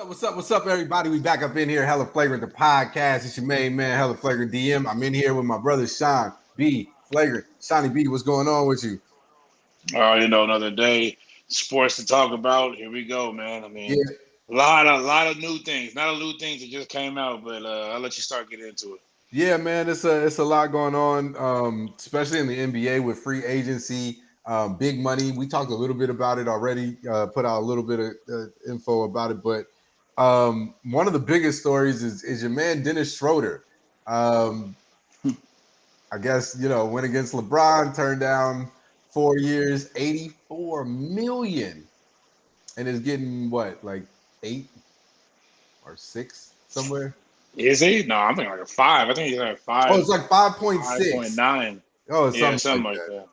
What's up, everybody? We back up in here, Hella Flagrant, the podcast. It's your main man, Hella Flagrant DM. I'm in here with my brother, Sean B. Flagrant. Shawnee B, what's going on with you? Another day, sports to talk about. Here we go, man. I Yeah, mean, a lot of new things. Not a new things that just came out, but I'll let you start getting into it. yeah, man. It's a lot going on, especially in the NBA with free agency, big money. We talked a little bit about it already. Put out a little bit of info about it, but one of the biggest stories is your man Dennis Schroeder. Um, I guess went against LeBron, turned down 4 years, 84 million, and is getting what, like 8 or 6 somewhere. Is he? No, I'm thinking like a five. I think he's like Oh, five, it's like five point 5.9. six. Oh, it's Yeah, something something like like that. that.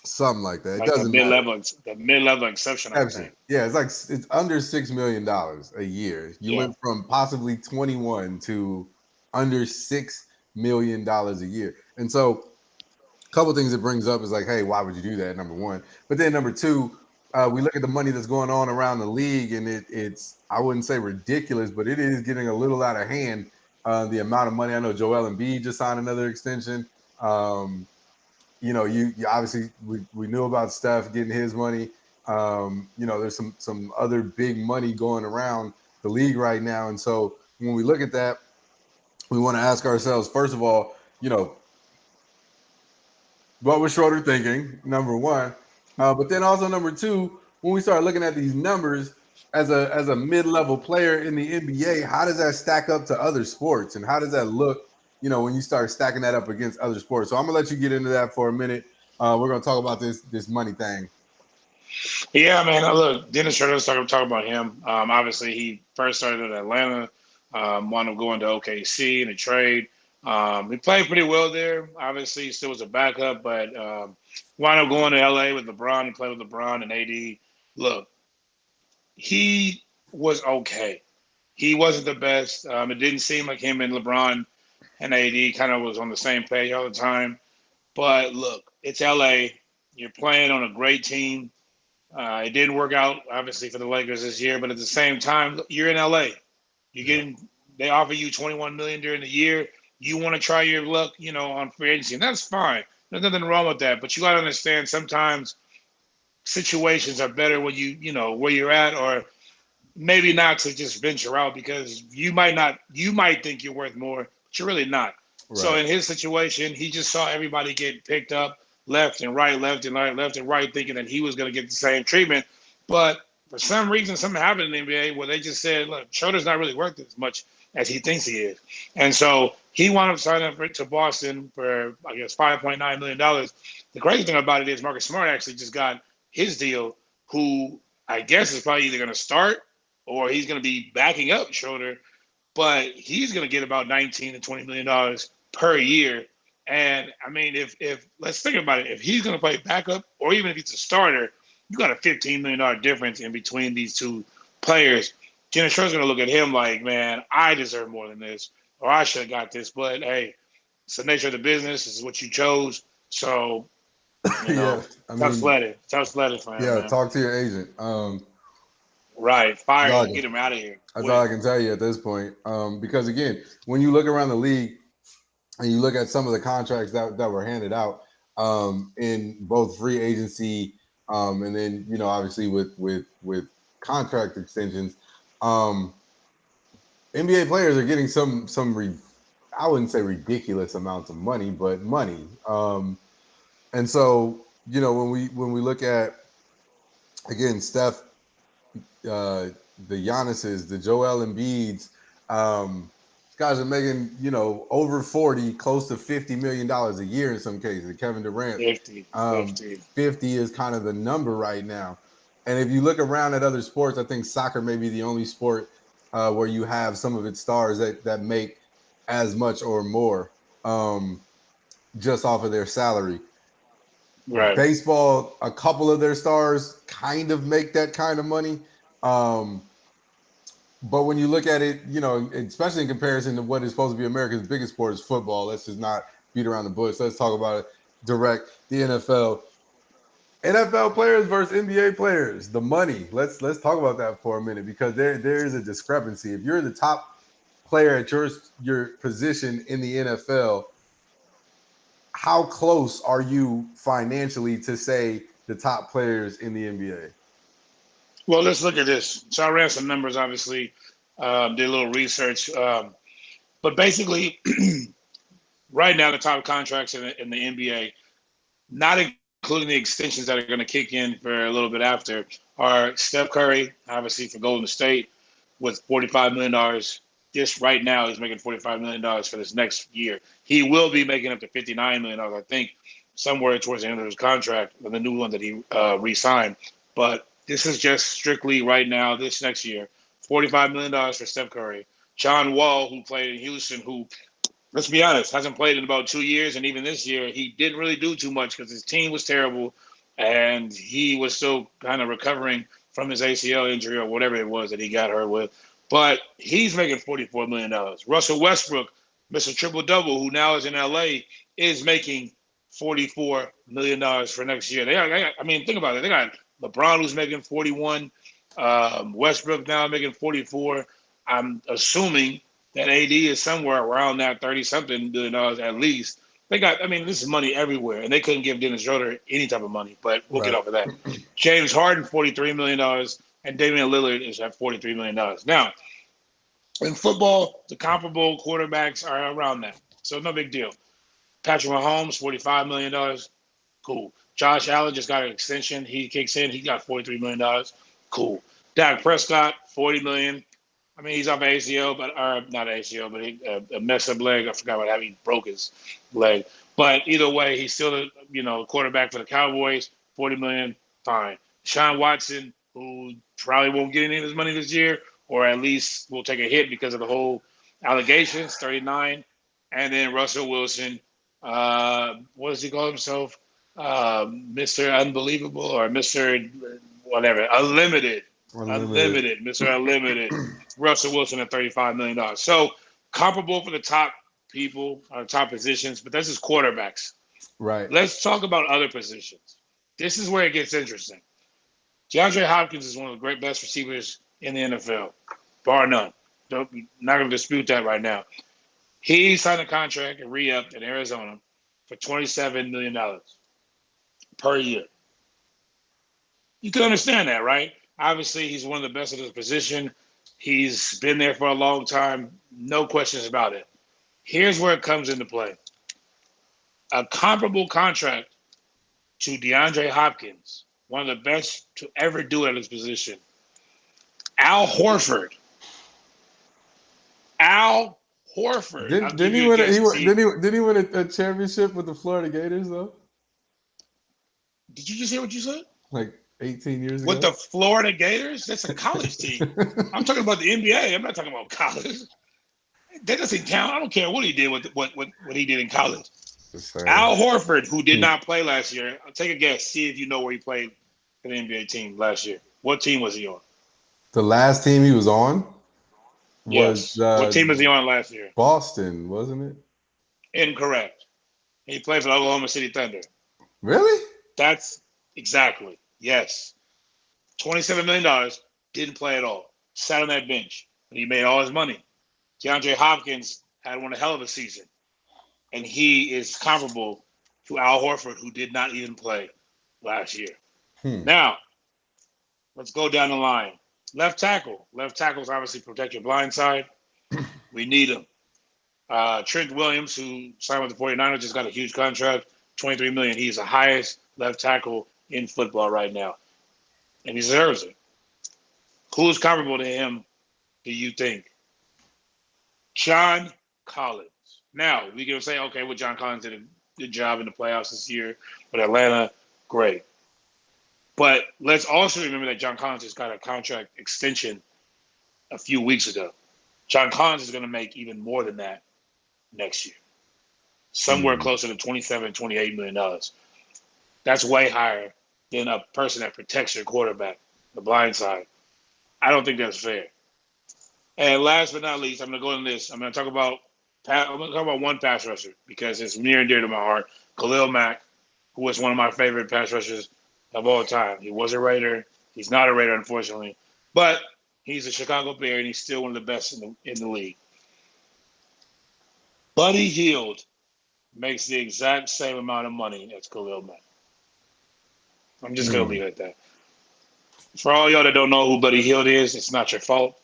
Something like that. It Like doesn't matter. the mid level exception, I Exception. think. Yeah, it's under $6 million a year. You Yeah. went from possibly 21 to under $6 million a year, and so couple things it brings up is like, hey, why would you do that? Number one, but then number two, we look at the money that's going on around the league, and it's I wouldn't say ridiculous, but it is getting a little out of hand. The amount of money. I know Joel Embiid just signed another extension. Um, you obviously we knew about Steph getting his money. There's some other big money going around the league right now, and so when we look at that, we want to ask ourselves first of all, what was Schroeder thinking? Number one, but then also number two, when we start looking at these numbers as a mid-level player in the NBA, how does that stack up to other sports, and how does that look? When you start stacking that up against other sports. So I'm gonna let you get into that for a minute. We're gonna talk about this money thing. Yeah, man. Look, Dennis Schroeder, let's talk about him. Obviously, he first started at Atlanta, wound up going to OKC in a trade. He played pretty well there. Obviously, he still was a backup, but wound up going to LA with LeBron. He played with LeBron and AD. Look, he was okay. He wasn't the best. It didn't seem like him and LeBron and AD kind of was on the same page all the time. But look, it's LA. You're playing on a great team. It didn't work out, obviously, for the Lakers this year, but at the same time, you're in LA. You're Yeah, getting they offer you 21 million during the year. You want to try your luck, on free agency, and that's fine. There's nothing wrong with that. But you got to understand sometimes situations are better when you know where you're at, or maybe not to just venture out because you might think you're worth more, but you're really not. So right. in his situation, he just saw everybody get picked up left and right, left and right, left and right, thinking that he was going to get the same treatment. But for some reason, something happened in the NBA where they just said, "Look, Schroeder's not really worth as much as he thinks he is," and so he wound up signing up to Boston for, I guess, $5.9 million. The crazy thing about it is Marcus Smart actually just got his deal, who I guess is probably either going to start or he's going to be backing up Schroeder, but he's going to get about 19 to $20 million per year. And I mean, if let's think about it, if he's going to play backup or even if he's a starter, you got a $15 million difference in between these two players. Dennis Schroeder's going to look at him like, man, I deserve more than this, or I should have got this. But hey, it's the nature of the business. This is what you chose. So, you Yeah, know, I mean, tough sledding for him, yeah. man. Talk to your agent. Right, fire That's all I him, can, get him out of here that's all I quick. can tell you at this point. Because again, when you look around the league and you look at some of the contracts that were handed out in both free agency and then obviously with contract extensions, um, NBA players are getting I wouldn't say ridiculous amounts of money, but money. And so when we look at again Steph, uh, the Giannis's, the Joel Embiid's. These guys are making, over 40, close to $50 million a year in some cases. Kevin Durant, 50, um, 50. 50 is kind of the number right now. And if you look around at other sports, I think soccer may be the only sport where you have some of its stars that make as much or more um, just off of their salary. Right. Baseball, a couple of their stars kind of make that kind of money. Um, but when you look at it, especially in comparison to what is supposed to be America's biggest sport is football. Let's just not beat around the bush. Let's talk about it direct. The NFL. NFL players versus NBA players. The money. Let's talk about that for a minute because there is a discrepancy. If you're the top player at your position in the NFL, how close are you financially to say the top players in the NBA? Well, let's look at this. So I ran some numbers, obviously, did a little research. But basically, right now, the top contracts in the NBA, not including the extensions that are going to kick in for a little bit after, are Steph Curry, obviously for Golden State, with $45 million. Just right now, he's making $45 million for this next year. He will be making up to $59 million, I think, somewhere towards the end of his contract, with the new one that he re-signed. But this is just strictly right now, this next year. $45 million for Steph Curry. John Wall, who played in Houston, who, let's be honest, hasn't played in about 2 years. And even this year, he didn't really do too much because his team was terrible. And he was still kind of recovering from his ACL injury or whatever it was that he got hurt with. But he's making $44 million. Russell Westbrook, Mr. Triple-Double, who now is in LA, is making $44 million for next year. Think about it. They got LeBron, who's making 41. Westbrook now making 44. I'm assuming that AD is somewhere around that 30-something billion dollars at least. This is money everywhere, and they couldn't give Dennis Schroeder any type of money, but we'll get off of that. James Harden, $43 million, and Damian Lillard is at $43 million. Now, in football, the comparable quarterbacks are around that, so no big deal. Patrick Mahomes, $45 million. Cool. Josh Allen just got an extension. He kicks in. He got $43 million. Cool. Dak Prescott, $40 million. He's off ACL, not ACL, but a messed up leg. I forgot how he broke his leg. But either way, he's still a quarterback for the Cowboys. $40 million, fine. Sean Watson, who probably won't get any of his money this year, or at least will take a hit because of the whole allegations, $39. And then Russell Wilson, what does he call himself? Mr. Unbelievable or Mr. whatever, Unlimited, Mr. Unlimited, Russell Wilson at $35 million. So comparable for the top people, top positions, but this is quarterbacks. Right. Let's talk about other positions. This is where it gets interesting. DeAndre Hopkins is one of the best receivers in the NFL, bar none. Not going to dispute that right now. He signed a contract and re-upped in Arizona for $27 million per year. You can understand that, right? Obviously, he's one of the best at his position. He's been there for a long time. No questions about it. Here's where it comes into play. A comparable contract to DeAndre Hopkins, one of the best to ever do it at his position. Al Horford. Didn't he win a championship with the Florida Gators though? Did you just hear what you said? Like 18 years ago. With the Florida Gators? That's a college team. I'm talking about the NBA. I'm not talking about college. That doesn't count. I don't care what he did with what he did in college. Al Horford, who did not play last year, I'll take a guess. See if you know where he played for the NBA team last year. What team was he on? The last team he was on was what team was he on last year? Boston, wasn't it? Incorrect. He played for the Oklahoma City Thunder. Really? That's exactly. Yes. $27 million, didn't play at all. Sat on that bench, and he made all his money. DeAndre Hopkins had one hell of a season, and he is comparable to Al Horford, who did not even play last year. Now, let's go down the line. Left tackle. Left tackles obviously protect your blind side. We need him. Trent Williams, who signed with the 49ers, just got a huge contract, $23 million. He's the highest left tackle in football right now, and he deserves it. Who's comparable to him, do you think? John Collins. Now, we can say, okay, well, John Collins did a good job in the playoffs this year with Atlanta. Great. But let's also remember that John Collins just got a contract extension a few weeks ago. John Collins is going to make even more than that next year. Somewhere closer to $27, $28 million. That's way higher than a person that protects your quarterback, the blind side. I don't think that's fair. And last but not least, I'm going to go on this. I'm going to talk about one pass rusher because it's near and dear to my heart. Khalil Mack, who was one of my favorite pass rushers of all time. He was a Raider. He's not a Raider, unfortunately, but he's a Chicago Bear, and he's still one of the best in the league. Buddy Hield makes the exact same amount of money as Khalil Mack. I'm just gonna leave it at that. For all y'all that don't know who Buddy Hield is, it's not your fault.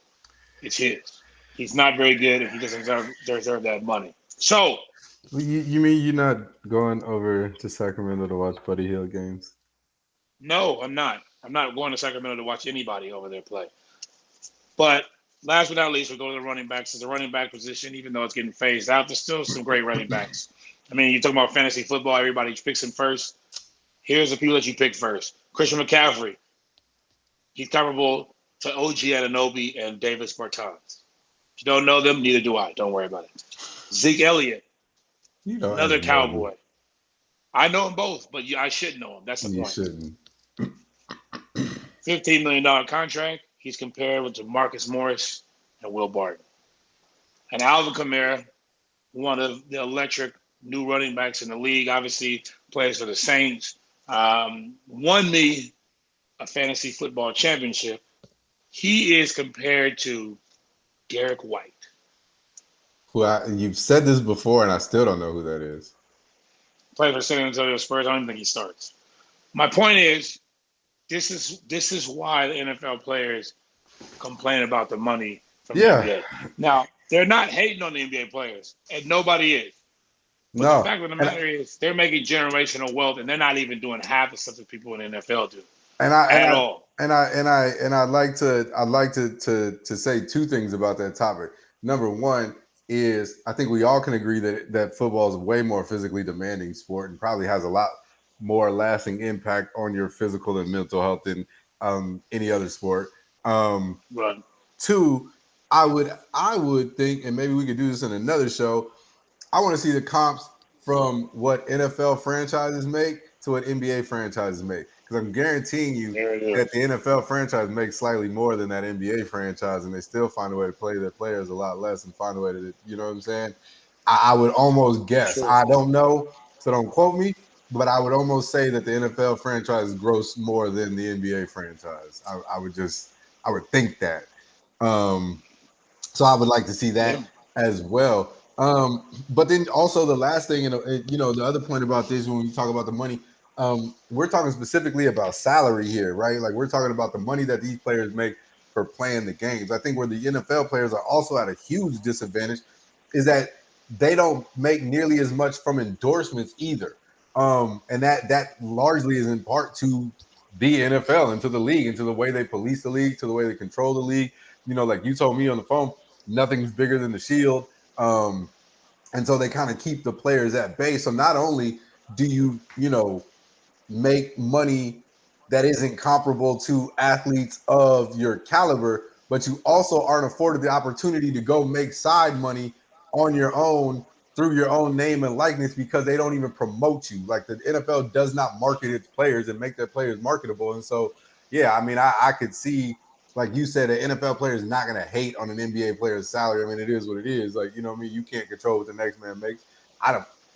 It's his. He's not very good, and he doesn't deserve that money. So, You mean you're not going over to Sacramento to watch Buddy Hield games? no, I'm not. I'm not going to Sacramento to watch anybody over there play. But last but not least, we go to the running backs. It's the running back position, even though it's getting phased out, there's still some great running backs. I mean, you're talking about fantasy football, everybody picks him first. Here's the people that you pick first. Christian McCaffrey. He's comparable to OG Anunoby and Davis Bertans. If you don't know them, neither do I. Don't worry about it. Zeke Elliott, another Cowboy. I know them both, but I should know them. That's the point. You shouldn't. $15 million contract. He's compared with Marcus Morris and Will Barton. And Alvin Kamara, one of the electric new running backs in the league, obviously plays for the Saints, won me a fantasy football championship. He is compared to Derek White. You've said this before, and I still don't know who that is. Plays for San Antonio Spurs. I don't even think he starts. My point is, this is why the NFL players complain about the money from the NBA. Now, they're not hating on the NBA players, and nobody is. But the fact of the matter is, they're making generational wealth, and they're not even doing half the stuff that people in the NFL do. I'd like to say two things about that topic. Number one is I think we all can agree that football is a way more physically demanding sport and probably has a lot more lasting impact on your physical and mental health than any other sport. Right. Two, I would think, and maybe we could do this in another show, I want to see the comps from what NFL franchises make to what NBA franchises make. Because I'm guaranteeing you that the NFL franchise makes slightly more than that NBA franchise, and they still find a way to play their players a lot less and find a way to, you know what I'm saying? I would almost guess. Sure. I don't know, so don't quote me, but I would almost say that the NFL franchise gross more than the NBA franchise. I would think that. So I would like to see that as well. But then also the last thing, the other point about this when we talk about the money, we're talking specifically about salary here, right? Like we're talking about the money that these players make for playing the games. I think where the NFL players are also at a huge disadvantage is that they don't make nearly as much from endorsements either. And that largely is in part to the NFL and to the league and to the way they police the league, to the way they control the league. You know, like you told me on the phone, nothing's bigger than the shield. And so they kind of keep the players at bay. So not only do you make money that isn't comparable to athletes of your caliber, but you also aren't afforded the opportunity to go make side money on your own through your own name and likeness because they don't even promote you. Like the NFL does not market its players and make their players marketable. And so, yeah, I mean, I could see, like you said, an NFL player is not going to hate on an NBA player's salary. I mean, it is what it is. Like, you know what I mean? You can't control what the next man makes.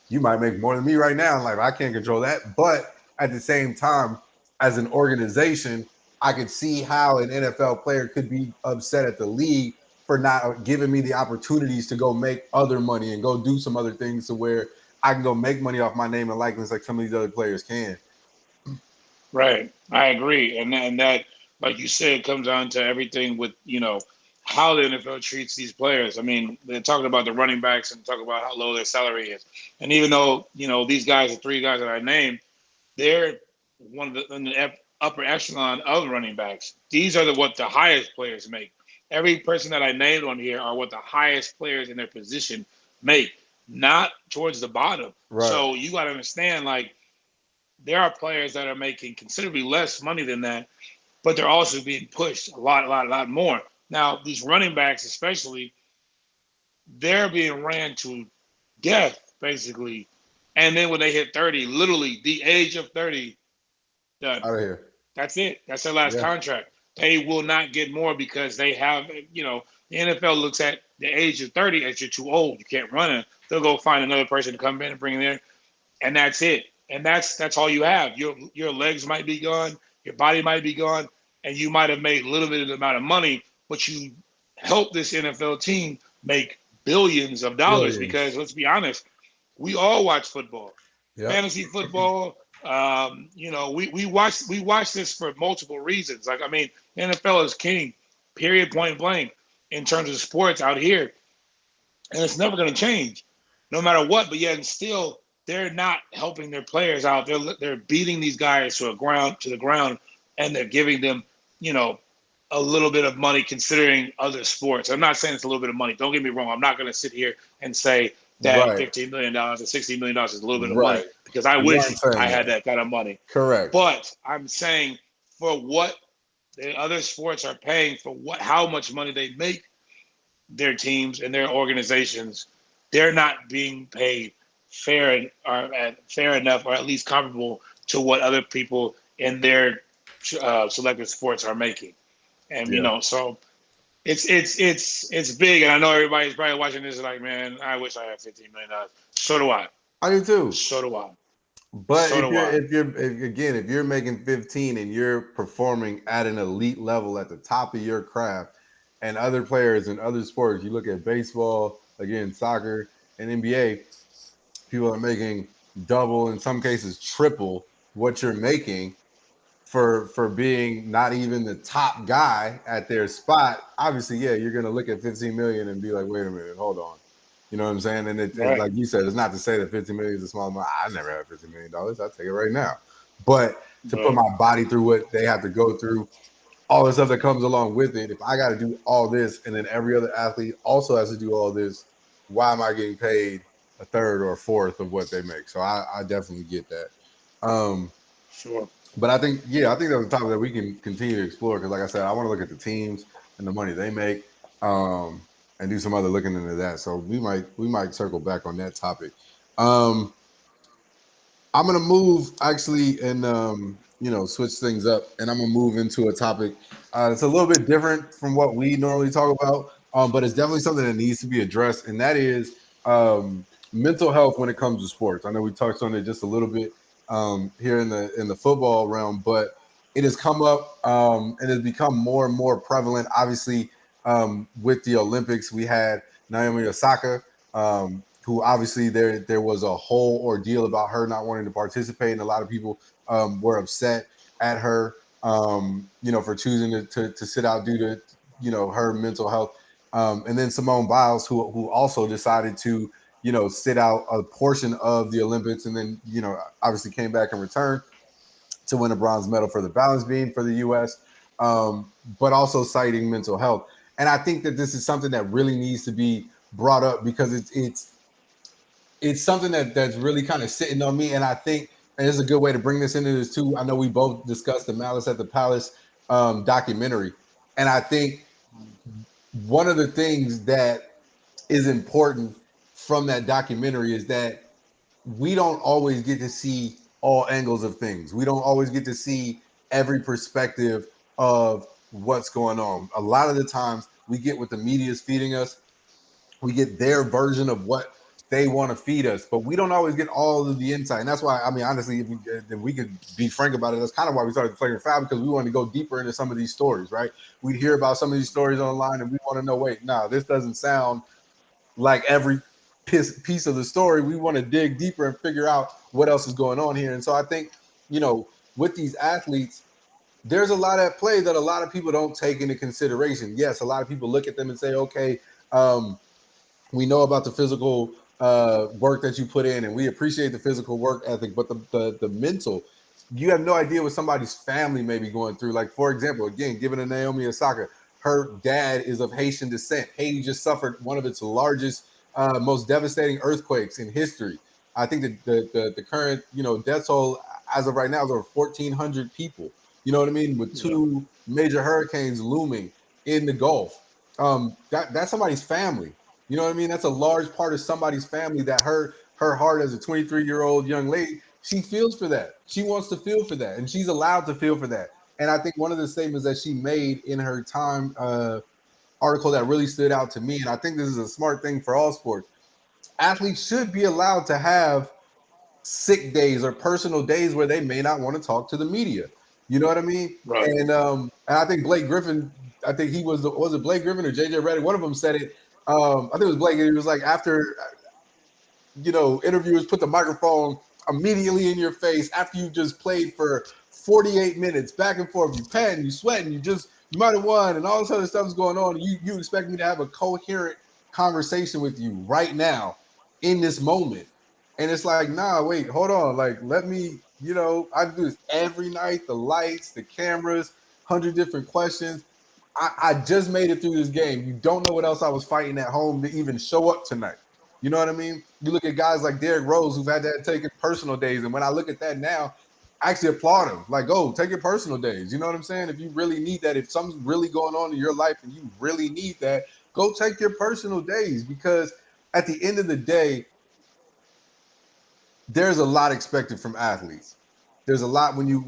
You might make more than me right now. Like, I can't control that. But at the same time, as an organization, I could see how an NFL player could be upset at the league for not giving me the opportunities to go make other money and go do some other things to where I can go make money off my name and likeness like some of these other players can. Right. I agree. And that, like you said, comes down to everything with, how the NFL treats these players. I mean, they're talking about the running backs and talking about how low their salary is. And even though, these guys, the three guys that I named, they're one of in the upper echelon of running backs. These are what the highest players make. Every person that I named on here are what the highest players in their position make, not towards the bottom. Right. So you got to understand, like, there are players that are making considerably less money than that, but they're also being pushed a lot more. Now, these running backs especially, they're being ran to death, basically. And then when they hit 30, literally the age of 30, done. Out of here. That's it. That's their last contract. They will not get more because they have, the NFL looks at the age of 30 as you're too old. You can't run it. They'll go find another person to come in and bring in there. And that's it. and that's all you have. Your legs might be gone, your body might be gone, and you might have made a little bit of the amount of money, but you help this NFL team make billions of dollars because Billions. let's be honest, we all watch football, Yep. fantasy football. We watch this for multiple reasons. Like I mean, the NFL is king, period, point blank, in terms of sports out here, and it's never going to change, no matter what. But yet, and still, they're not helping their players out. They're beating these guys to the ground, and they're giving them, you know, a little bit of money considering other sports. I'm not saying it's a little bit of money. Don't get me wrong. I'm not going to sit here and say that Right. $15 million or $60 is a little bit of money Right. because I You wish aren't saying I had that. that kind of money. Correct. But I'm saying for what the other sports are paying for how much money they make their teams and their organizations, they're not being paid fair enough, or at least comparable to what other people in their selected sports are making. And Yeah. so it's big. And I know everybody's probably watching this like, man, I wish I had $15 million. So do I. I do too. So do I. But So if do you're I. if you're if, again if you're making 15 and you're performing at an elite level at the top of your craft, and other players in other sports, you look at baseball, again, soccer and NBA, people are making double, in some cases triple what you're making for being not even the top guy at their spot. Obviously, yeah, you're gonna look at 15 million and be like, wait a minute, hold on. You know what I'm saying? And it's Right. like you said, it's not to say that 15 million is a small amount. I never had $50 million. I'll take it right now. But to put But my body through what they have to go through, all the stuff that comes along with it, if I got to do all this and then every other athlete also has to do all this, why am I getting paid a third or a fourth of what they make? So I definitely get that. Um, sure. but I think, yeah, I think that's a topic that we can continue to explore because, like I said, I want to look at the teams and the money they make, and do some other looking into that. So we might circle back on that topic. Um, I'm gonna move actually and switch things up, and I'm gonna move into a topic that's a little bit different from what we normally talk about, but it's definitely something that needs to be addressed, and that is mental health when it comes to sports. I know we touched on it just a little bit here in the football realm, but it has come up and has become more and more prevalent. Obviously, with the Olympics, we had Naomi Osaka, who obviously there was a whole ordeal about her not wanting to participate, and a lot of people were upset at her, for choosing to sit out due to her mental health. And then Simone Biles, who also decided to sit out a portion of the Olympics, and then obviously came back and returned to win a bronze medal for the balance beam for the U.S., but also citing mental health. And I think that this is something that really needs to be brought up because it's something that's really kind of sitting on me. And I think, and it's a good way to bring this into this too. I know we both discussed the Malice at the Palace documentary, and I think one of the things that is important from that documentary is that we don't always get to see all angles of things. We don't always get to see every perspective of what's going on. A lot of the times we get what the media is feeding us. We get their version of what they want to feed us, but we don't always get all of the insight. And that's why, I mean, honestly, if we could be frank about it, that's kind of why we started Flagrant Foul, because we wanted to go deeper into some of these stories, right? We'd hear about some of these stories online and we want to know, wait, no, this doesn't sound like every piece of the story. We want to dig deeper and figure out what else is going on here. And so I think, with these athletes, there's a lot at play that a lot of people don't take into consideration. Yes, a lot of people look at them and say, okay, we know about the physical work that you put in, and we appreciate the physical work ethic, but the mental, you have no idea what somebody's family may be going through. Like, for example, again, given to Naomi Osaka, her dad is of Haitian descent. Haiti just suffered one of its largest, most devastating earthquakes in history. I think that the current death toll as of right now is over 1,400 people. You know what I mean? With Yeah. two major hurricanes looming in the Gulf, that's somebody's family. You know what I mean? That's a large part of somebody's family that her heart as a 23-year-old young lady, she feels for that. She wants to feel for that, and she's allowed to feel for that. And I think one of the statements that she made in her Time article that really stood out to me, and I think this is a smart thing for all sports, athletes should be allowed to have sick days or personal days where they may not want to talk to the media. You know what I mean? Right. And I think Blake Griffin, I think he was it Blake Griffin or JJ Redick? One of them said it. I think it was Blake. It was like after interviewers put the microphone immediately in your face after you just played for 48 minutes back and forth. You panting, you sweating, you might have won, and all this other stuff is going on. You expect me to have a coherent conversation with you right now in this moment. And it's like, nah, wait, hold on. Like, let me, I do this every night, the lights, the cameras, 100 different questions. I just made it through this game. You don't know what else I was fighting at home to even show up tonight. You know what I mean? You look at guys like Derrick Rose who've had that taken personal days. And when I look at that now, I actually applaud him. Like, go take your personal days. You know what I'm saying? If you really need that, if something's really going on in your life and you really need that, go take your personal days. Because at the end of the day, there's a lot expected from athletes. There's a lot when you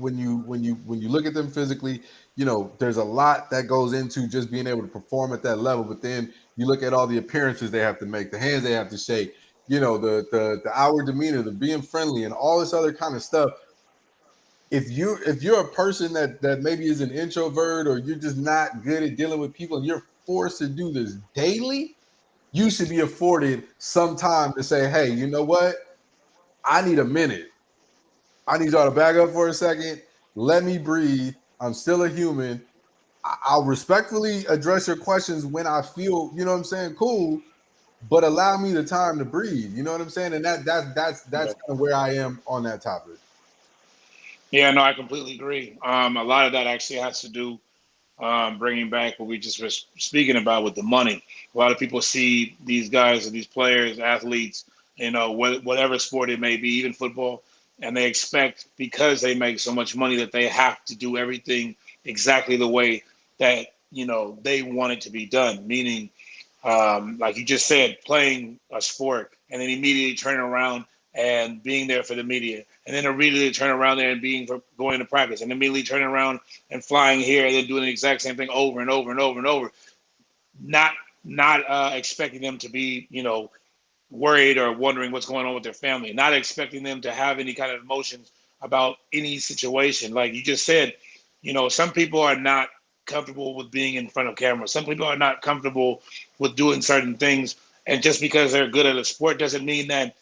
look at them physically, there's a lot that goes into just being able to perform at that level. But then you look at all the appearances they have to make, the hands they have to shake, the outward demeanor, the being friendly, and all this other kind of stuff. If you're a person that maybe is an introvert or you're just not good at dealing with people and you're forced to do this daily, you should be afforded some time to say, hey, you know what? I need a minute. I need y'all to back up for a second. Let me breathe. I'm still a human. I'll respectfully address your questions when I feel, you know what I'm saying, cool, but allow me the time to breathe. You know what I'm saying? And that's Yeah. kind of where I am on that topic. Yeah, no, I completely agree. A lot of that actually has to do bringing back what we just were speaking about with the money. A lot of people see these guys and these players, athletes, whatever sport it may be, even football, and they expect because they make so much money that they have to do everything exactly the way that they want it to be done. Meaning, like you just said, playing a sport and then immediately turning around and being there for the media, and then immediately turn around there and going to practice, and immediately turning around and flying here, and then doing the exact same thing over and over and over and over. Not expecting them to be, worried or wondering what's going on with their family. Not expecting them to have any kind of emotions about any situation. Like you just said, some people are not comfortable with being in front of camera. Some people are not comfortable with doing certain things, and just because they're good at a sport doesn't mean that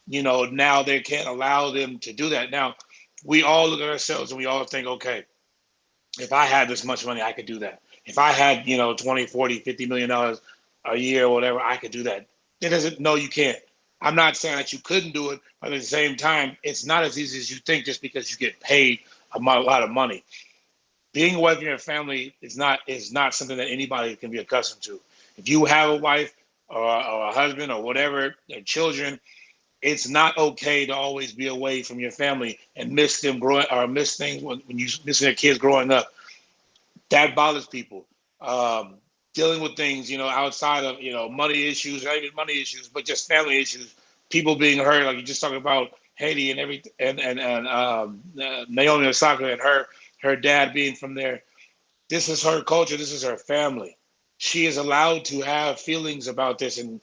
now they can't allow them to do that. Now, we all look at ourselves and we all think, okay, if I had this much money, I could do that. If I had, 20, 40, $50 million a year or whatever, I could do that. It doesn't, no, you can't. I'm not saying that you couldn't do it, but at the same time, it's not as easy as you think just because you get paid a lot of money. Being away from your family is not something that anybody can be accustomed to. If you have a wife or a husband or whatever, children, it's not okay to always be away from your family and miss them growing or miss things when you miss their kids growing up. That bothers people. Dealing with things, outside of money issues, not even money issues, but just family issues. People being hurt, like you just talking about Haiti and everything, and Naomi Osaka and her dad being from there. This is her culture. This is her family. She is allowed to have feelings about this, and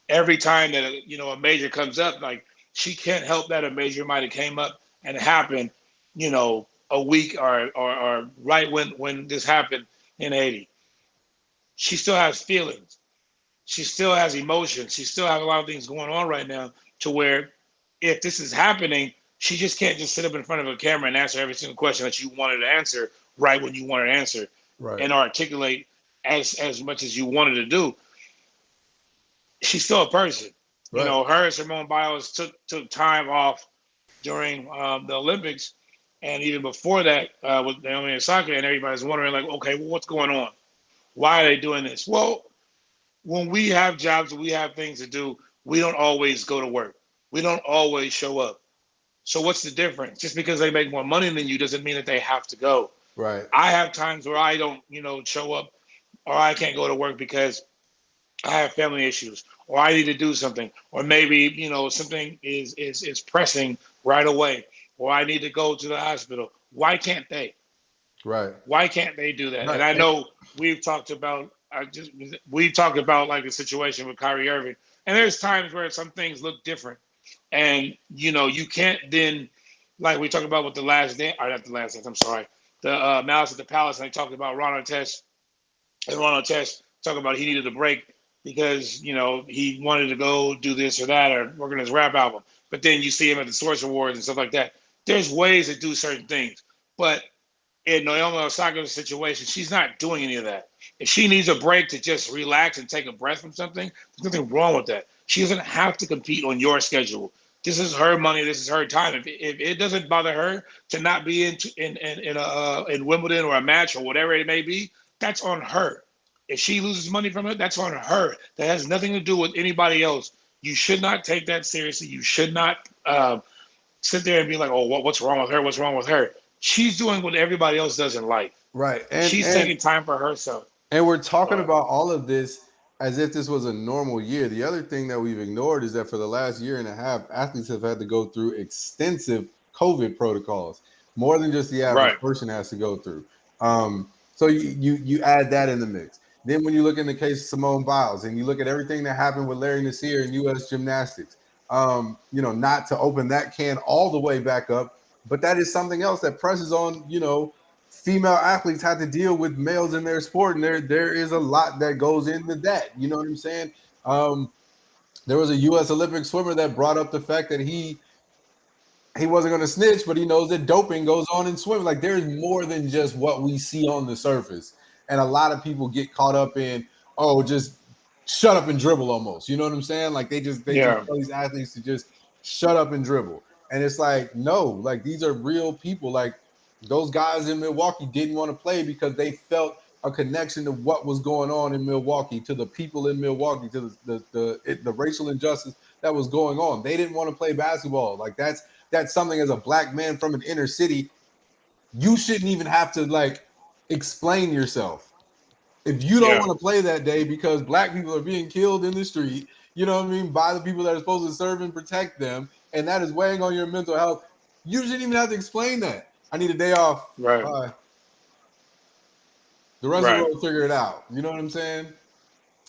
every time that a major comes up, like she can't help that a major might have came up and happened, a week or right when this happened in Haiti. She still has feelings. She still has emotions. She still has a lot of things going on right now to where if this is happening, she just can't just sit up in front of a camera and answer every single question that you wanted to answer right when you wanted to answer Right. and articulate as much as you wanted to do. She's still a person. Right. Her and Simone Biles took time off during the Olympics, and even before that with Naomi Osaka, and everybody's wondering like, okay, well, what's going on? Why are they doing this? Well, when we have jobs and we have things to do, we don't always go to work. We don't always show up. So what's the difference? Just because they make more money than you doesn't mean that they have to go. Right. I have times where I don't, show up or I can't go to work because I have family issues, or I need to do something, or maybe something is pressing right away, or I need to go to the hospital. Why can't they? Right. Why can't they do that? And Right. I know we've talked about like the situation with Kyrie Irving, and there's times where some things look different, And you can't then, like we talked about with the last dance, or not the last dance. I'm sorry, the Malice at the Palace, and they talked about Ron Artest, and Ron Artest talking about he needed a break because he wanted to go do this or that or work on his rap album. But then you see him at the Source Awards and stuff like that. There's ways to do certain things, but in Naomi Osaka's situation, she's not doing any of that. If she needs a break to just relax and take a breath from something, there's nothing wrong with that. She doesn't have to compete on your schedule. This is her money. This is her time. If it doesn't bother her to not be in Wimbledon or a match or whatever it may be, that's on her. If she loses money from it, that's on her. That has nothing to do with anybody else. You should not take that seriously. You should not sit there and be like, "Oh, what's wrong with her? What's wrong with her?" She's doing what everybody else does in life. Right. She's taking time for herself. And we're talking But about all of this as if this was a normal year. The other thing that we've ignored is that for the last year and a half, athletes have had to go through extensive COVID protocols, more than just the average right, person has to go through. So you add that in the mix. Then when you look in the case of Simone Biles and you look at everything that happened with Larry Nassar in U.S. gymnastics, not to open that can all the way back up, but that is something else that presses on, female athletes have to deal with males in their sport, and there is a lot that goes into that. You know what I'm saying? There was a U.S. Olympic swimmer that brought up the fact that he wasn't going to snitch, but he knows that doping goes on in swimming. Like there's more than just what we see on the surface, and a lot of people get caught up in just shut up and dribble almost. You know what I'm saying? Like they just yeah, tell these athletes to just shut up and dribble, and it's like no, like these are real people. Like those guys in Milwaukee didn't want to play because they felt a connection to what was going on in Milwaukee, to the people in Milwaukee, to the racial injustice that was going on. They didn't want to play basketball. Like that's something as a black man from an inner city, you shouldn't even have to like explain yourself. If you don't yeah, want to play that day because black people are being killed in the street, you know what I mean, by the people that are supposed to serve and protect them, and that is weighing on your mental health, you shouldn't even have to explain that. I need a day off. right, Bye. The rest of the right, world will figure it out. You know what I'm saying?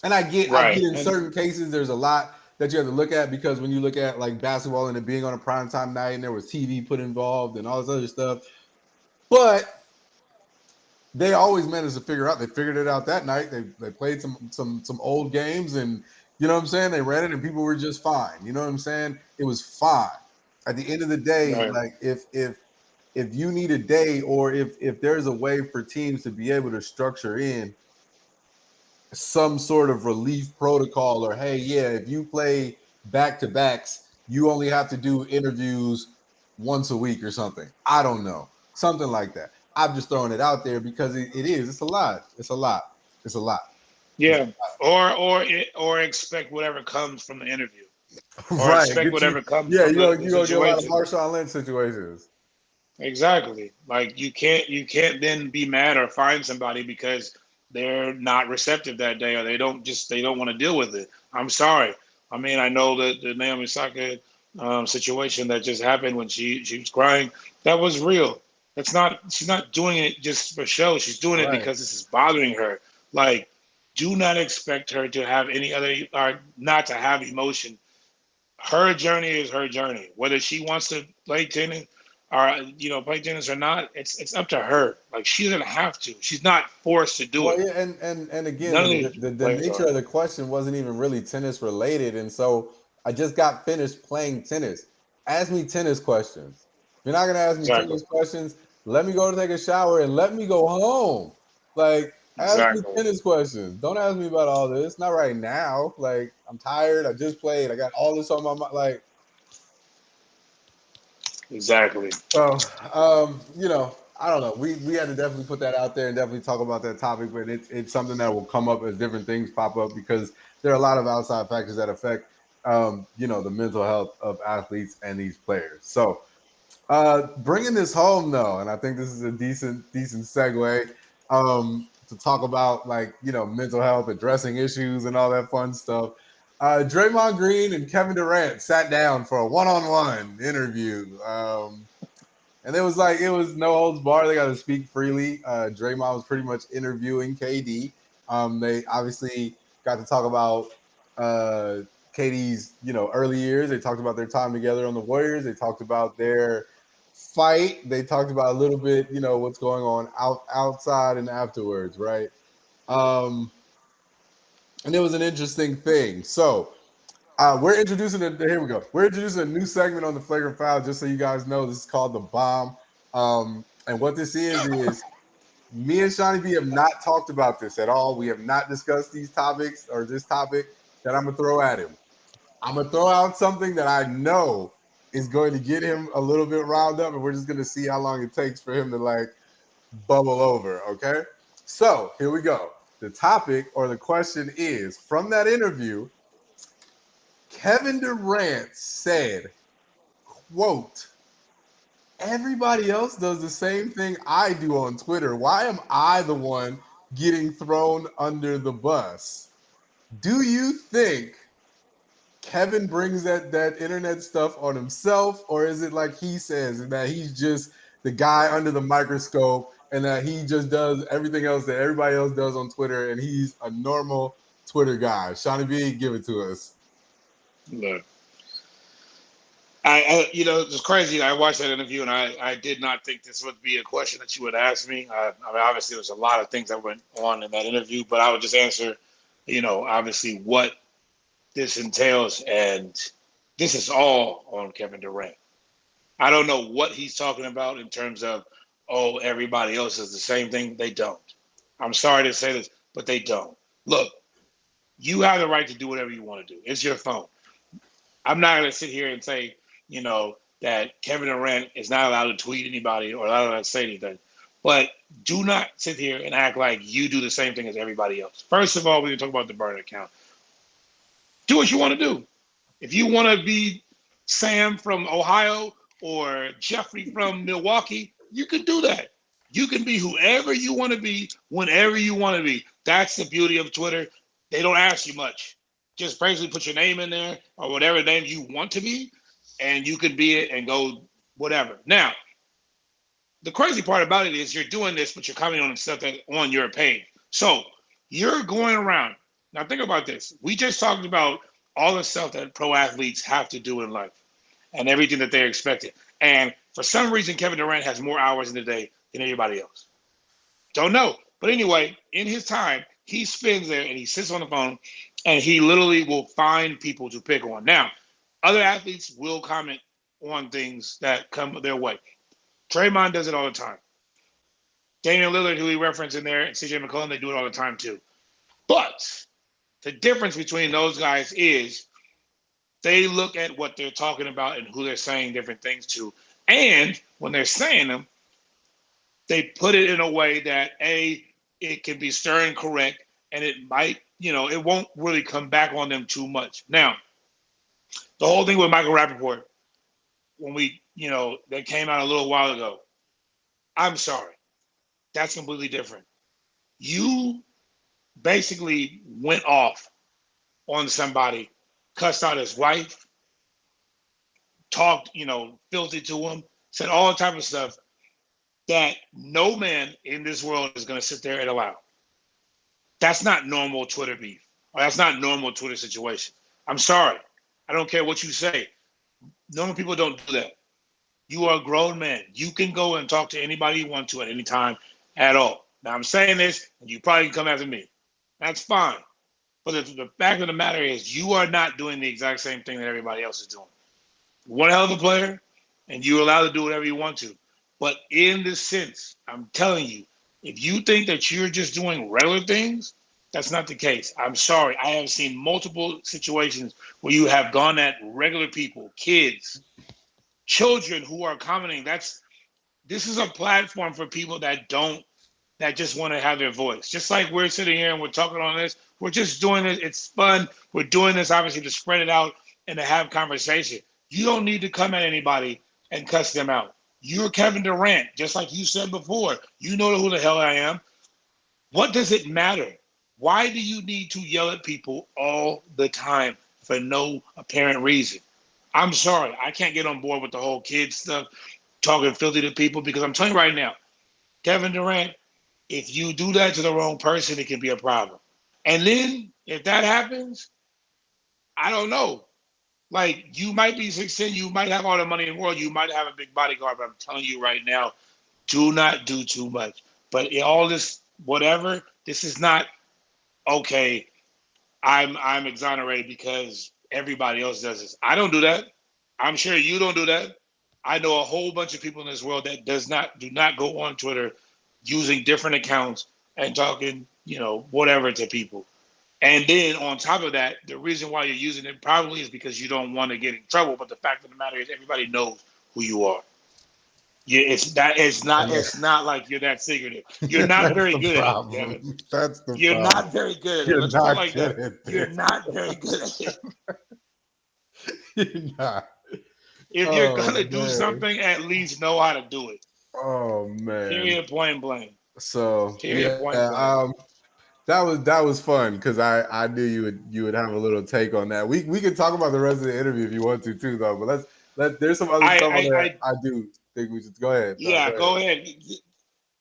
And I get right, in and certain cases there's a lot that you have to look at because when you look at like basketball and it being on a primetime night and there was TV put involved and all this other stuff, but they always managed to figure out. They figured it out that night. They played some old games and you know what I'm saying. They ran it and people were just fine. You know what I'm saying? It was fine. At the end of the day, right, like if you need a day or if there's a way for teams to be able to structure in some sort of relief protocol or hey, yeah, if you play back to backs, you only have to do interviews once a week or something. I don't know. Something like that. I'm just throwing it out there because it is. It's a lot. It's a lot. It's a lot. It's yeah, or expect whatever comes from the interview, or right. expect Get you. whatever comes Yeah, from you the gonna get a lot of situation. Marshawn Lynch situations. Exactly. Like you can't then be mad or find somebody because they're not receptive that day or they don't want to deal with it. I'm sorry. I mean, I know that the Naomi Osaka situation that just happened when she was crying, that was real. That's not She's not doing it just for show. She's doing it Right. because this is bothering her. Like, do not expect her to have any other or not to have emotion. Her journey is her journey. Whether she wants to play tennis or play tennis or not, it's up to her. Like, she doesn't have to. She's not forced to do Well, it. yeah, and again, None of these the players nature are. of the question wasn't even really tennis related, and so I just got finished playing tennis. Ask me tennis questions. If you're not gonna ask me Exactly. tennis questions, let me go take a shower and let me go home. Like, ask me Exactly. tennis questions. Don't ask me about all this. Not right now. Like, I'm tired. I just played. I got all this on my mind. Like, Exactly. so, I don't know. We had to definitely put that out there and definitely talk about that topic, but it's something that will come up as different things pop up because there are a lot of outside factors that affect, the mental health of athletes and these players. So, bringing this home though, and I think this is a decent segue to talk about like mental health, addressing issues, and all that fun stuff. Draymond Green and Kevin Durant sat down for a one-on-one interview. And it was no holds barred. They got to speak freely. Draymond was pretty much interviewing KD. They obviously got to talk about KD's, early years. They talked about their time together on the Warriors. They talked about their fight. They talked about a little bit, what's going on outside and afterwards, right? And it was an interesting thing. So we're introducing here we go. We're introducing a new segment on the Flagrant Foul, just so you guys know. This is called the Bomb. And what this is me and Shawnee B have not talked about this at all. We have not discussed these topics or this topic that I'm gonna throw at him. I'm gonna throw out something that I know is going to get him a little bit riled up, and we're just gonna see how long it takes for him to bubble over. Okay, so here we go. The topic or the question is from that interview. Kevin Durant said, quote, everybody else does the same thing I do on Twitter. Why am I the one getting thrown under the bus? Do you think Kevin brings that internet stuff on himself, or is it like he says that he's just the guy under the microscope and that he just does everything else that everybody else does on Twitter and he's a normal Twitter guy? Shawnee B, give it to us. Look, it's crazy. I watched that interview, and I did not think this would be a question that you would ask me. I mean, obviously, there's a lot of things that went on in that interview, but I would just answer, obviously what this entails, and this is all on Kevin Durant. I don't know what he's talking about in terms of, oh, everybody else does the same thing. They don't. I'm sorry to say this, but they don't. Look, you have the right to do whatever you want to do. It's your phone. I'm not going to sit here and say, that Kevin Durant is not allowed to tweet anybody or not allowed to say anything. But do not sit here and act like you do the same thing as everybody else. First of all, we can talk about the burner account. Do what you want to do. If you want to be Sam from Ohio or Jeffrey from Milwaukee, you can do that. You can be whoever you want to be, whenever you want to be. That's the beauty of Twitter. They don't ask you much. Just basically put your name in there or whatever name you want to be, and you can be it and go whatever. Now, the crazy part about it is you're doing this, but you're commenting on stuff that on your page. So you're going around. Now think about this. We just talked about all the stuff that pro athletes have to do in life and everything that they're expected. And for some reason, Kevin Durant has more hours in the day than anybody else. Don't know. But anyway, in his time, he spends there and he sits on the phone and he literally will find people to pick on. Now, other athletes will comment on things that come their way. Draymond does it all the time. Damian Lillard, who he referenced in there, and CJ McCollum, they do it all the time too. But the difference between those guys is they look at what they're talking about and who they're saying different things to. And when they're saying them, they put it in a way that, A, it can be stern correct, and it might, it won't really come back on them too much. Now, the whole thing with Michael Rappaport, when that came out a little while ago, I'm sorry. That's completely different. You basically went off on somebody, cussed out his wife, talked, filthy to him, said all type of stuff that no man in this world is going to sit there and allow. That's not normal Twitter beef. Or that's not normal Twitter situation. I'm sorry. I don't care what you say. Normal people don't do that. You are a grown man. You can go and talk to anybody you want to at any time at all. Now, I'm saying this, and you probably can come after me. That's fine. But the fact of the matter is you are not doing the exact same thing that everybody else is doing. One hell of a player, and you're allowed to do whatever you want to. But in this sense, I'm telling you, if you think that you're just doing regular things, that's not the case. I'm sorry. I have seen multiple situations where you have gone at regular people, kids, children who are commenting. This is a platform for people that just want to have their voice. Just like we're sitting here and we're talking on this, we're just doing it. It's fun. We're doing this obviously to spread it out and to have conversation. You don't need to come at anybody and cuss them out. You're Kevin Durant, just like you said before. You know who the hell I am. What does it matter? Why do you need to yell at people all the time for no apparent reason? I'm sorry. I can't get on board with the whole kid stuff, talking filthy to people, because I'm telling you right now, Kevin Durant, if you do that to the wrong person, it can be a problem. And then if that happens, I don't know. Like you might be 16, you might have all the money in the world, you might have a big bodyguard, but I'm telling you right now, do not do too much. But in all this whatever, this is not okay. I'm exonerated because everybody else does this. I don't do that. I'm sure you don't do that. I know a whole bunch of people in this world that do not go on Twitter using different accounts and talking, whatever to people. And then on top of that, the reason why you're using it probably is because you don't want to get in trouble. But the fact of the matter is, everybody knows who you are. Yeah, Yeah. it's not like you're that secretive. You're not That's very the good at it, Devin. problem. That's the You're problem. not very good at it. You're Let's put it not like good that. at You're this. not very good at it. You're not. If you're Oh gonna do man. something, at least know how to do it. Oh man. Period. Point blank. So Period. yeah, Point blank. that was fun because I knew you would have a little take on that. We could talk about the rest of the interview if you want to too, though. But there's some other stuff on there I I do think we should go ahead. No, yeah. go ahead. Go ahead.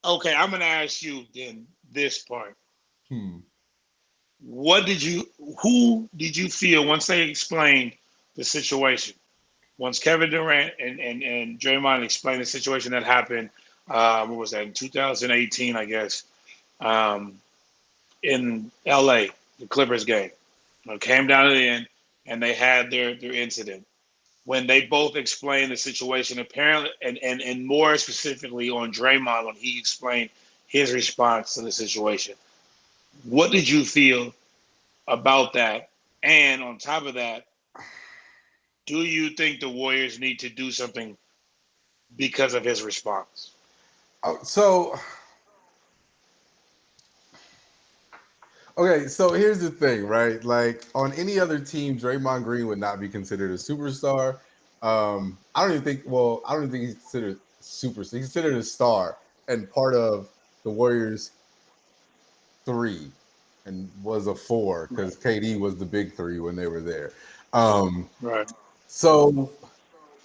Okay, I'm gonna ask you then this part. Hmm. What did you? Who did you feel once they explained the situation? Once Kevin Durant and Draymond explained the situation that happened, what was that in 2018? I guess um, in LA, the Clippers game. It came down to the end, and they had their incident. When they both explained the situation, apparently, and more specifically on Draymond, when he explained his response to the situation. What did you feel about that? And on top of that, do you think the Warriors need to do something because of his response? So okay, so here's the thing, right? Like on any other team, Draymond Green would not be considered a superstar. I don't even think. Well, I don't even think he's considered superstar. He's considered a star and part of the Warriors three, and was a four Right. because KD was the big three when they were there. Um, Right. so,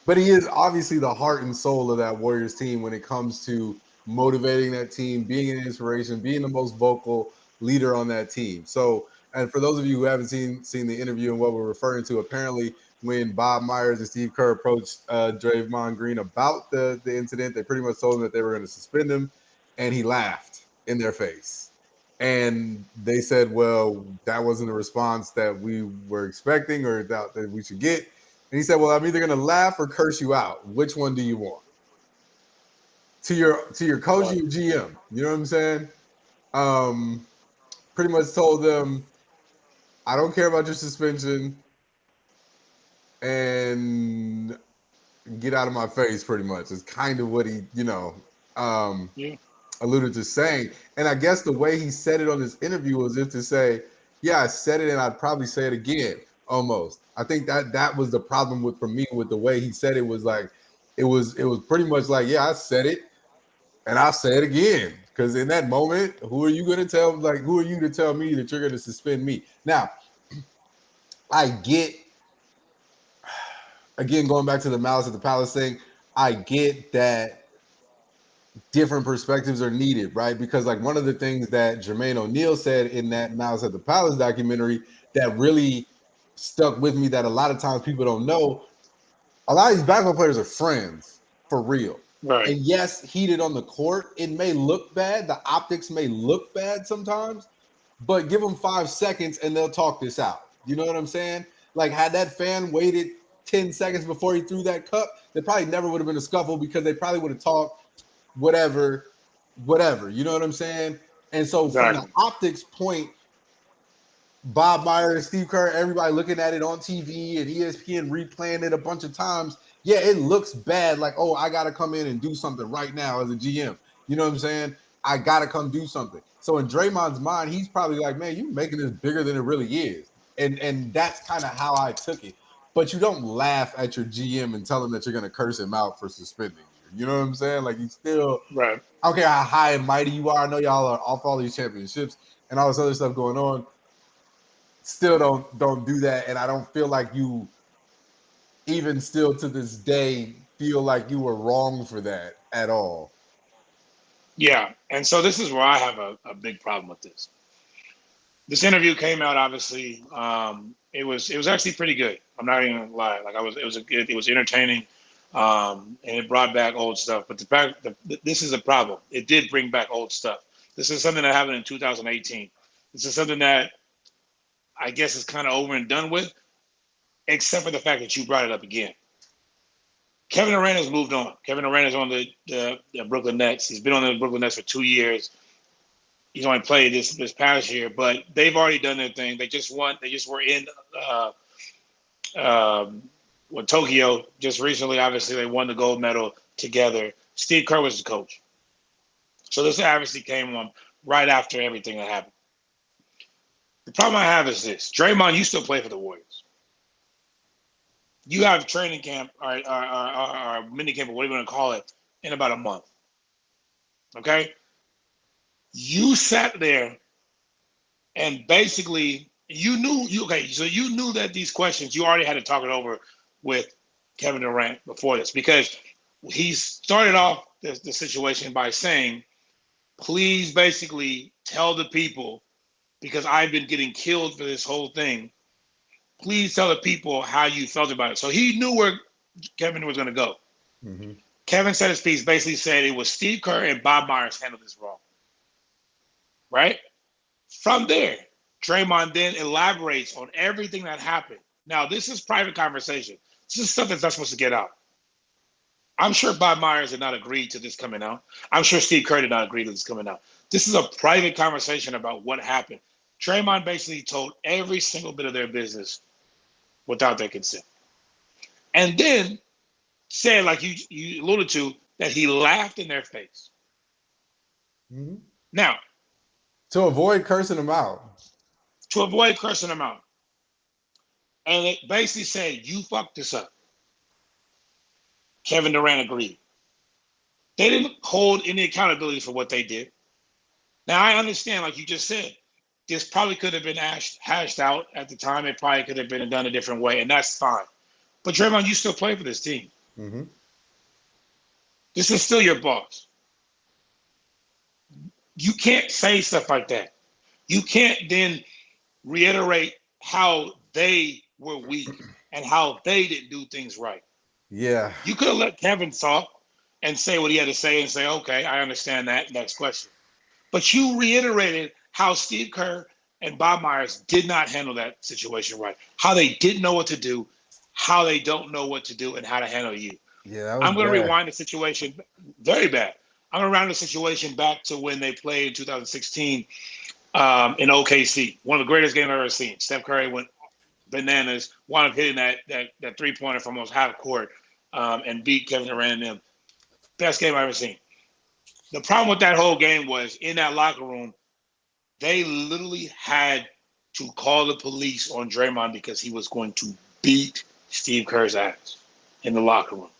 but he is obviously the heart and soul of that Warriors team when it comes to motivating that team, being an inspiration, being the most vocal leader on that team. So, and for those of you who haven't seen the interview and what we're referring to, apparently when Bob Myers and Steve Kerr approached Draymond Green about the incident, they pretty much told him that they were going to suspend him, and he laughed in their face. And they said, "Well, that wasn't the response that we were expecting or that we should get." And he said, "Well, I'm either going to laugh or curse you out. Which one do you want?" To your coach, Right. your GM. You know what I'm saying? Um, Pretty much told them, "I don't care about your suspension and get out of my face." Pretty much is kind of what he, um, Yeah. alluded to saying. And I guess the way he said it on this interview was just to say, "Yeah, I said it, and I'd probably say it again." Almost. I think that was the problem with for me with the way he said it was like it was pretty much like, "Yeah, I said it, and I'll say it again." Because in that moment, who are you going to tell? Like, who are you to tell me that you're going to suspend me? Now, I get, again, going back to the Malice at the Palace thing, I get that different perspectives are needed, right? Because like one of the things that Jermaine O'Neal said in that Malice at the Palace documentary that really stuck with me that a lot of times people don't know, a lot of these basketball players are friends for real. Right. And yes, heated on the court, it may look bad. The optics may look bad sometimes, but give them 5 seconds and they'll talk this out. You know what I'm saying? Like, had that fan waited 10 seconds before he threw that cup, there probably never would have been a scuffle because they probably would have talked whatever, whatever. You know what I'm saying? And so, from the Exactly. optics point, Bob Myers, Steve Kerr, everybody looking at it on TV and ESPN replaying it a bunch of times. Yeah, it looks bad. Like, oh, I got to come in and do something right now as a GM. You know what I'm saying? I got to come do something. So in Draymond's mind, he's probably like, man, you're making this bigger than it really is. And that's kind of how I took it. But you don't laugh at your GM and tell him that you're going to curse him out for suspending you. You know what I'm saying? Like, you still, Right. I don't care how high and mighty you are. I know y'all are off all these championships and all this other stuff going on, still don't do that, and I don't feel like you even still to this day feel like you were wrong for that at all. Yeah. And so this is where I have a big problem with this. This interview came out obviously. It was actually pretty good. I'm not even gonna lie. Like it was entertaining, and it brought back old stuff. But this is a problem. It did bring back old stuff. This is something that happened in 2018. This is something that I guess is kind of over and done with, except for the fact that you brought it up again. Kevin Durant has moved on. Kevin Durant is on the Brooklyn Nets. He's been on the Brooklyn Nets for 2 years. He's only played this past year, but they've already done their thing. They just won. They just were in uh, with Tokyo just recently. Obviously, they won the gold medal together. Steve Kerr was the coach, so this obviously came on right after everything that happened. The problem I have is this: Draymond, you still play for the Warriors. You have training camp or mini camp or whatever you want to call it in about a month. Okay, you sat there and basically so you knew that these questions you already had to talk it over with Kevin Durant before this because he started off the situation by saying, please basically tell the people because I've been getting killed for this whole thing. Please tell the people how you felt about it. So he knew where Kevin was going to go. Mm-hmm. Kevin said his piece, basically said it was Steve Kerr and Bob Myers handled this wrong. Right? From there, Draymond then elaborates on everything that happened. Now, this is private conversation. This is stuff that's not supposed to get out. I'm sure Bob Myers did not agree to this coming out. I'm sure Steve Kerr did not agree to this coming out. This is a private conversation about what happened. Draymond basically told every single bit of their business without their consent. And then said, like you alluded to, that he laughed in their face. Mm-hmm. Now, to avoid cursing them out. And it basically said, you fucked this up. Kevin Durant agreed. They didn't hold any accountability for what they did. Now, I understand, like you just said, this probably could have been hashed out at the time. It probably could have been done a different way, and that's fine. But Draymond, you still play for this team. Mm-hmm. This is still your boss. You can't say stuff like that. You can't then reiterate how they were weak and how they didn't do things right. Yeah. You could have let Kevin talk and say what he had to say and say, okay, I understand that. Next question. But you reiterated how Steve Kerr and Bob Myers did not handle that situation right, how they didn't know what to do, how they don't know what to do, and how to handle you. Yeah, I'm going to rewind the situation very bad. I'm going to round the situation back to when they played in 2016 in OKC, one of the greatest games I've ever seen. Steph Curry went bananas, wound up hitting that three-pointer from almost half court and beat Kevin Durant and them. Best game I've ever seen. The problem with that whole game was in that locker room, they literally had to call the police on Draymond because he was going to beat Steve Kerr's ass in the locker room.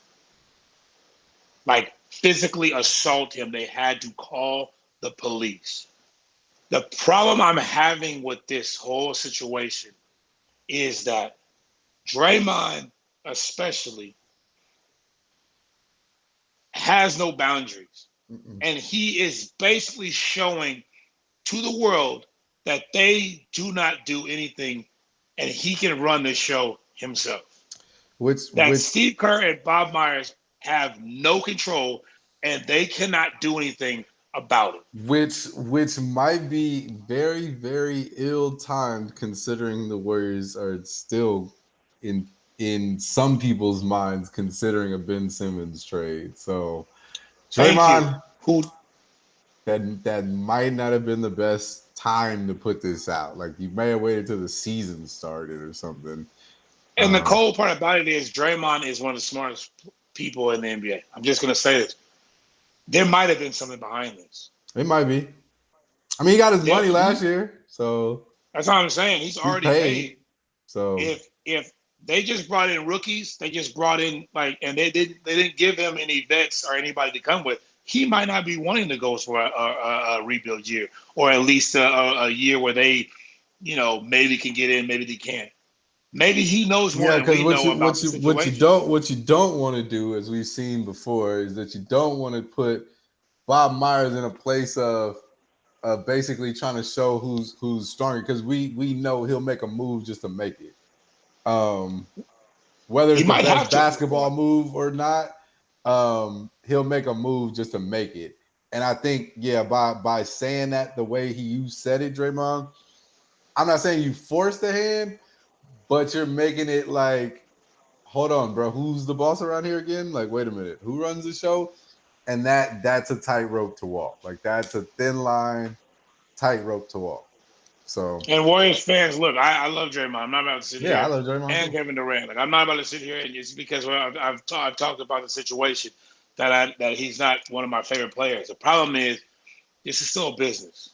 Like physically assault him. They had to call the police. The problem I'm having with this whole situation is that Draymond especially has no boundaries. Mm-mm. And he is basically showing to the world that they do not do anything and he can run the show himself. Steve Kerr and Bob Myers have no control and they cannot do anything about it. Which might be very, very ill-timed considering the Warriors are still in some people's minds considering a Ben Simmons trade. So Draymond, that might not have been the best time to put this out. Like you may have waited till the season started or something. And the cold part about it is Draymond is one of the smartest people in the NBA. I'm just going to say this. There might have been something behind this. It might be. I mean, he got his money last year, so that's what I'm saying. He's already paid. So if they just brought in rookies, they just brought in and they didn't give him any vets or anybody to come with. He might not be wanting to go for a rebuild year or at least a year where they, maybe can get in, maybe they can't. Maybe he knows more than we know about the situation. What you don't want to do, as we've seen before, is that you don't want to put Bob Myers in a place of, basically trying to show who's stronger because we know he'll make a move just to make it. Um, whether He it's the might best have to. basketball move or not, he'll make a move just to make it. And I think, yeah, by saying that the way you said it, Draymond, I'm not saying you forced the hand, but you're making it like, hold on, bro, who's the boss around here again? Like, wait a minute, who runs the show? And that's a tightrope to walk. Like that's a thin line, tightrope to walk. So And Warriors fans, look, I love Draymond. I'm not about to sit yeah, I here love Draymond and too. Kevin Durant. Like I'm not about to sit here and it's because I've talked about the situation that he's not one of my favorite players. The problem is this is still a business,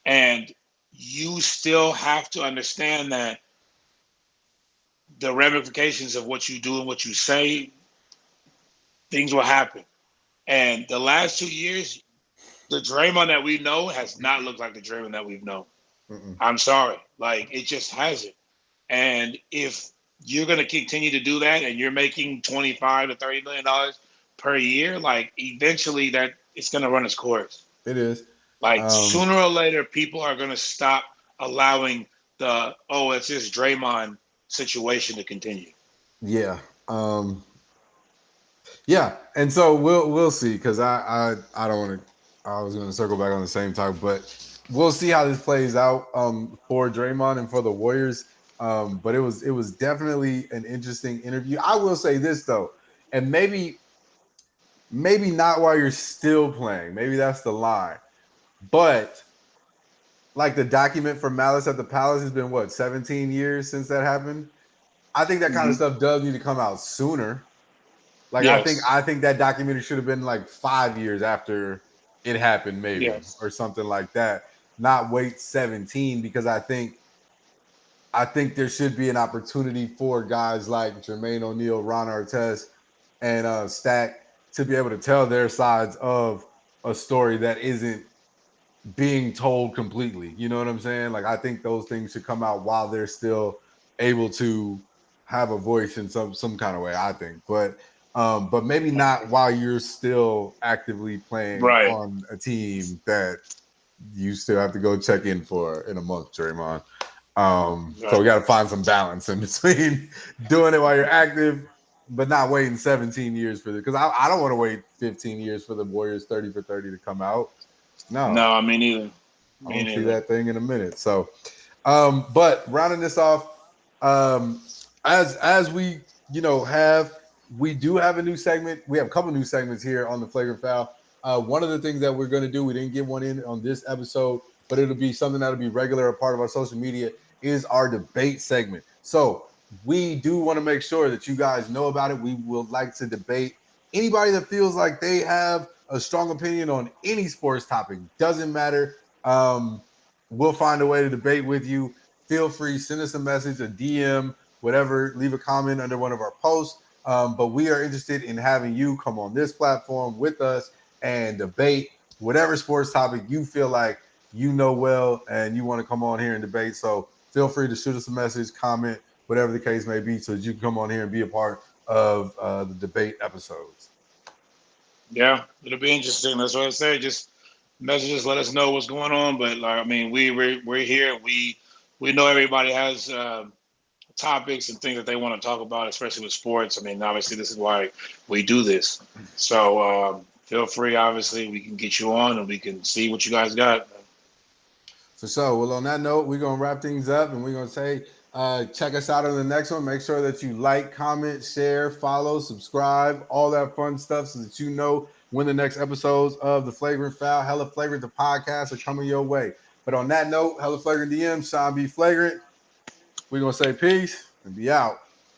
and you still have to understand that the ramifications of what you do and what you say, things will happen. And the last 2 years, the Draymond that we know has not looked like the Draymond that we've known. Mm-mm. I'm sorry, like it just hasn't. And if you're going to continue to do that, and you're making $25 to $30 million per year, like eventually that it's going to run its course. It is. Like Um, sooner or later, people are going to stop allowing it's this Draymond situation to continue. yeah. Yeah, and so we'll see because I don't want to. I was going to circle back on the same topic, but we'll see how this plays out for Draymond and for the Warriors. But it was definitely an interesting interview. I will say this though, and maybe not while you're still playing. Maybe that's the line, but like the document for Malice at the Palace has been what 17 years since that happened. I think that kind of Mm-hmm. stuff does need to come out sooner. Like Yes. I think that documentary should have been like 5 years after it happened, maybe, Yes. or something like that. Not wait 17 because I think there should be an opportunity for guys like Jermaine O'Neal, Ron Artest, and Stack to be able to tell their sides of a story that isn't being told completely. You know what I'm saying? Like I think those things should come out while they're still able to have a voice in some kind of way, I think. But maybe not while you're still actively playing Right. on a team that you still have to go check in for in a month, Draymond. So we Right. got to find some balance in between doing it while you're active, but not waiting 17 years for it. Because I don't want to wait 15 years for the Warriors 30 for 30 to come out. No, No, me neither. I Me don't see neither. that thing in a minute. So, but rounding this off, um, as we we do have a new segment. We have a couple new segments here on the Flagrant Foul. One of the things that we're going to do, we didn't get one in on this episode, but it'll be something that'll be regular, a part of our social media, is our debate segment. So we do want to make sure that you guys know about it. We would like to debate. Anybody that feels like they have a strong opinion on any sports topic, doesn't matter. We'll find a way to debate with you. Feel free, send us a message, a DM, whatever, leave a comment under one of our posts. But we are interested in having you come on this platform with us and debate whatever sports topic you feel like you know well and you want to come on here and debate. So feel free to shoot us a message, comment, whatever the case may be, so that you can come on here and be a part of the debate episodes. Yeah, it'll be interesting. That's what I say. Just messages, let us know what's going on. But like, I mean, we're here. We know everybody has topics and things that they want to talk about, especially with sports. I mean, obviously, this is why we do this. So feel free. Obviously, we can get you on and we can see what you guys got. For sure. Well, on that note, we're going to wrap things up and we're going to say, check us out on the next one. Make sure that you like, comment, share, follow, subscribe, all that fun stuff so that you know when the next episodes of the Flagrant Foul, Hella Flagrant, the podcast are coming your way. But on that note, Hella Flagrant DM, Sean B. Flagrant. We're going to say peace and be out.